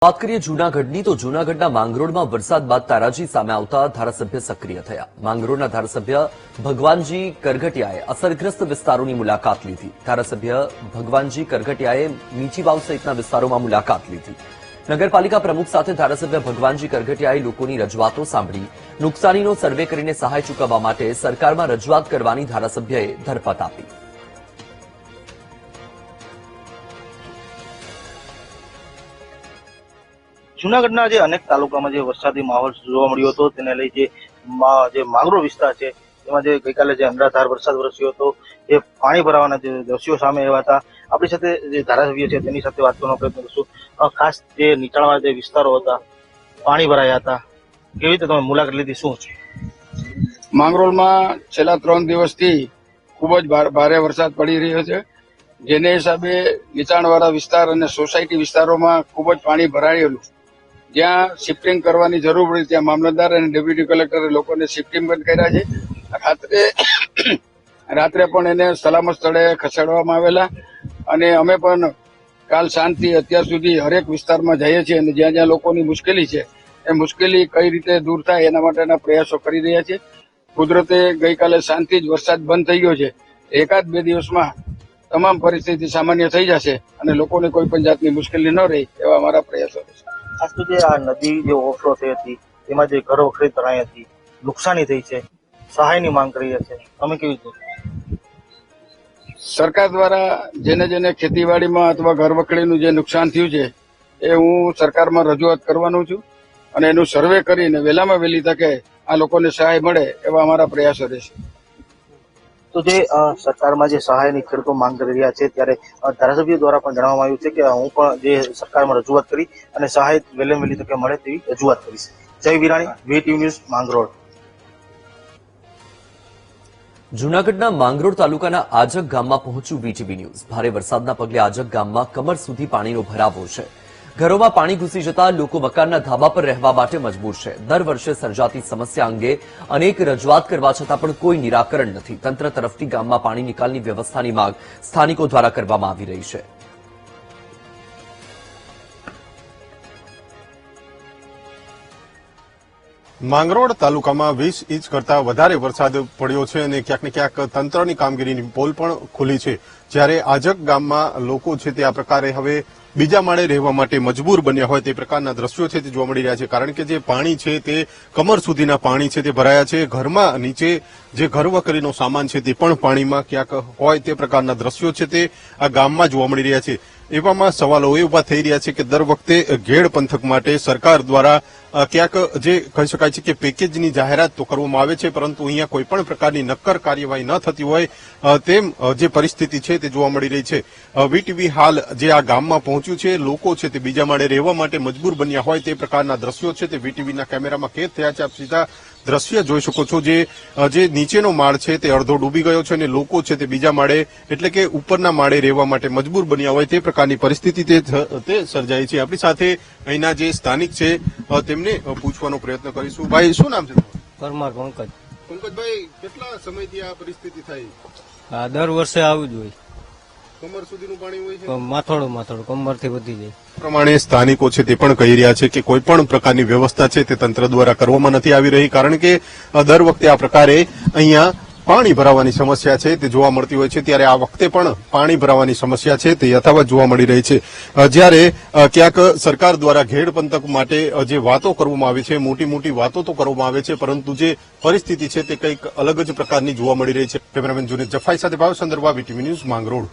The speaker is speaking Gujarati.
વાત કરીએ જૂનાગઢની તો જૂનાગઢના માંગરોળમાં વરસાદ બાદ તારાજી સામે આવતા ધારાસભ્ય સક્રિય થયા। માંગરોળના ધારાસભ્ય ભગવાનજી કરગટિયાએ અસરગ્રસ્ત વિસ્તારોની મુલાકાત લીધી। ધારાસભ્ય ભગવાનજી કરગટિયાએ મીઠીવાવ સહિતના વિસ્તારોમાં મુલાકાત લીધી। નગરપાલિકા પ્રમુખ સાથે ધારાસભ્ય ભગવાનજી કરગટિયાએ લોકોની રજૂઆતો સાંભળી નુકસાનીનો સર્વે કરીને સહાય ચૂકવવા માટે સરકારમાં રજૂઆત કરવાની ધારાસભ્યએ ધરપત આપી। જૂનાગઢના જે અનેક તાલુકામાં જે વરસાદી માહોલ જોવા મળ્યો હતો તેને લઈ જે માંગરોળ વિસ્તાર છે તેમાં જે ગઈકાલે જે અનરાધાર વરસાદ વરસ્યો હતો એ પાણી ભરાવાના જે દ્રશ્યો સામે આવ્યા હતા। આપણી સાથે જે ધારાસભ્ય છે તેની સાથે વાત કરવાનો પ્રયત્ન કરશું। ખાસ જે નીચાણવાળા જે વિસ્તારો હતા પાણી ભરાયા હતા, કેવી રીતે તમે મુલાકાત લીધી, શું છે? માંગરોળમાં છેલ્લા 3 દિવસથી ખૂબ જ ભારે વરસાદ પડી રહ્યો છે, જેને હિસાબે નીચાણવાળા વિસ્તાર અને સોસાયટી વિસ્તારોમાં ખૂબ જ પાણી ભરાયેલું। જ્યાં શિફ્ટિંગ કરવાની જરૂર પડી ત્યાં મામલતદાર અને ડેપ્યુટી કલેક્ટરે લોકોને શિફ્ટિંગ પણ કર્યા છે। રાત્રે પણ એને સલામત સ્થળે ખસેડવામાં આવેલા અને અમે પણ કાલ સાંજથી અત્યાર સુધી હરેક વિસ્તારમાં જઈએ છીએ અને જ્યાં જ્યાં લોકોની મુશ્કેલી છે એ મુશ્કેલી કઈ રીતે દૂર થાય એના માટેના પ્રયાસો કરી રહ્યા છીએ। કુદરતે ગઈકાલે શાંતિ જ વરસાદ બંધ થઈ ગયો છે। 1-2 દિવસમાં તમામ પરિસ્થિતિ સામાન્ય થઈ જશે અને લોકોને કોઈ પણ જાતની મુશ્કેલી ન રહે એવા અમારા પ્રયાસો છે। ખાસ તો જે આ નદી જે ઓવરફ્લો થઈ હતી તેમાં જે ઘરો વખરી તણાઈ હતી, નુકસાની થઈ છે, સહાયની માંગ કરી છે, તમે કેવી રીતે? સરકાર દ્વારા જેને જેને ખેતીવાડીમાં અથવા ઘર વખરીનું જે નુકસાન થયું છે એ હું સરકારમાં રજૂઆત કરવાનો છું અને એનું સર્વે કરીને વહેલામાં વહેલી તકે આ લોકોને સહાય મળે એવા અમારા પ્રયાસો રહેશે। તો જે સરકારમાં જે સહાયની ખેડૂતો માંગ કરી રહ્યા છે ત્યારે ધારાસભ્ય દ્વારા પણ જણાવવામાં આવ્યું છે કે હું પણ જે સરકારમાં રજૂઆત કરી અને સહાય વહેલામાં વહેલી તકે મળે તેવી રજૂઆત કરીશ। જય વિરાણી, વીટીવી ન્યૂઝ, માંગરોળ। જૂનાગઢના માંગરોળ તાલુકાના આજક ગામમાં પહોંચ્યું વીટીવી ન્યૂઝ। ભારે વરસાદના પગલે આજક ગામમાં કમર સુધી પાણીનો ભરાવો છે। ઘરોમાં પાણી ઘૂસી જતા લોકો મકાનના ધાબા પર રહેવા માટે મજબૂર છે। દર વર્ષે સર્જાતી સમસ્યા અંગે અનેક રજૂઆત કરવા છતાં પણ કોઈ નિરાકરણ નથી। તંત્ર તરફથી ગામમાં પાણી નિકાલની વ્યવસ્થાની માંગ સ્થાનિકો દ્વારા કરવામાં આવી રહી છે। માંગરોળ તાલુકામાં 20 ઇંચ કરતા વધારે વરસાદ પડ્યો છે અને ક્યાંક ને ક્યાંક તંત્રની કામગીરીની પોલ પણ ખુલી છે। જ્યારે આજક ગામમાં લોકો છે તે આ પ્રકારે હવે બીજા માળે રહેવા માટે મજબૂર બન્યા હોય તે પ્રકારના દ્રશ્યો છે તે જોવા મળી રહ્યા છે। કારણ કે જે પાણી છે તે કમર સુધીના પાણી છે તે ભરાયા છે। ઘરમાં નીચે જે ઘરવખરીનો સામાન છે તે પણ પાણીમાં ક્યાંક હોય તે પ્રકારના દ્રશ્યો છે તે આ ગામમાં જોવા મળી રહ્યા છે। એવામાં સવાલો એ ઉભા થઈ રહ્યા છે કે દર વખતે ઘેડ પંથક માટે સરકાર દ્વારા ક્યાંક જે કહી શકાય છે કે પેકેજની જાહેરાત તો કરવામાં આવે છે, પરંતુ અહીંયા કોઈ પણ પ્રકારની નક્કર કાર્યવાહી ન થતી હોય તેમ જે પરિસ્થિતિ છે તે જોવા મળી રહી છે। વીટીવી હાલ જે આ ગામમાં પહોંચ્યું છે, લોકો છે તે બીજા માળે રહેવા માટે મજબૂર બન્યા હોય તે પ્રકારના દ્રશ્યો છે તે વીટીવીના કેમેરામાં કેદ થયા છે। આપ સીધા દ્રશ્ય જોઈ શકો છો। જે નીચેનો માળ છે તે અડધો ડૂબી ગયો છે અને લોકો છે તે બીજા માળે એટલે કે ઉપરના માળે રહેવા માટે મજબૂર બન્યા હોય તે પ્રકારની પરિસ્થિતિ તે સર્જાઈ છે। આપણી સાથે અહીંના જે સ્થાનિક છે તેમને પૂછવાનો પ્રયત્ન કરીશું। ભાઈ, શું નામ છે તમારું? પરમાર પંકજ। પંકજભાઈ, કેટલા સમયથી આ પરિસ્થિતિ થઈ? આ દર વર્ષે આવું જ હોય, કમર સુધીનું પાણી હોય છે? માથોડું કમરથી વધી જાય। પ્રમાણે સ્થાનિકો છે તે પણ કહી રહ્યા છે કે કોઈ પણ પ્રકારની વ્યવસ્થા છે તે તંત્ર દ્વારા કરવામાં નથી આવી રહી, કારણ કે દર વખતે આ પ્રકારે અહીંયા પાણી ભરાવાની સમસ્યા છે તે જોવા મળતી હોય છે। ત્યારે આ વખતે પણ પાણી ભરાવાની સમસ્યા છે તે યથાવત જોવા મળી રહી છે। જ્યારે ક્યાંક સરકાર દ્વારા ઘેડ પંથક માટે જે વાતો કરવામાં આવે છે, મોટી મોટી વાતો તો કરવામાં આવે છે, પરંતુ જે પરિસ્થિતિ છે તે કંઈક અલગ જ પ્રકારની જોવા મળી રહી છે। કેમેરામેન જુનેદ જફાઈ સાથે ભાવચંદ્ર વાહ, વીટીવી ન્યૂઝ, માંગરોળ।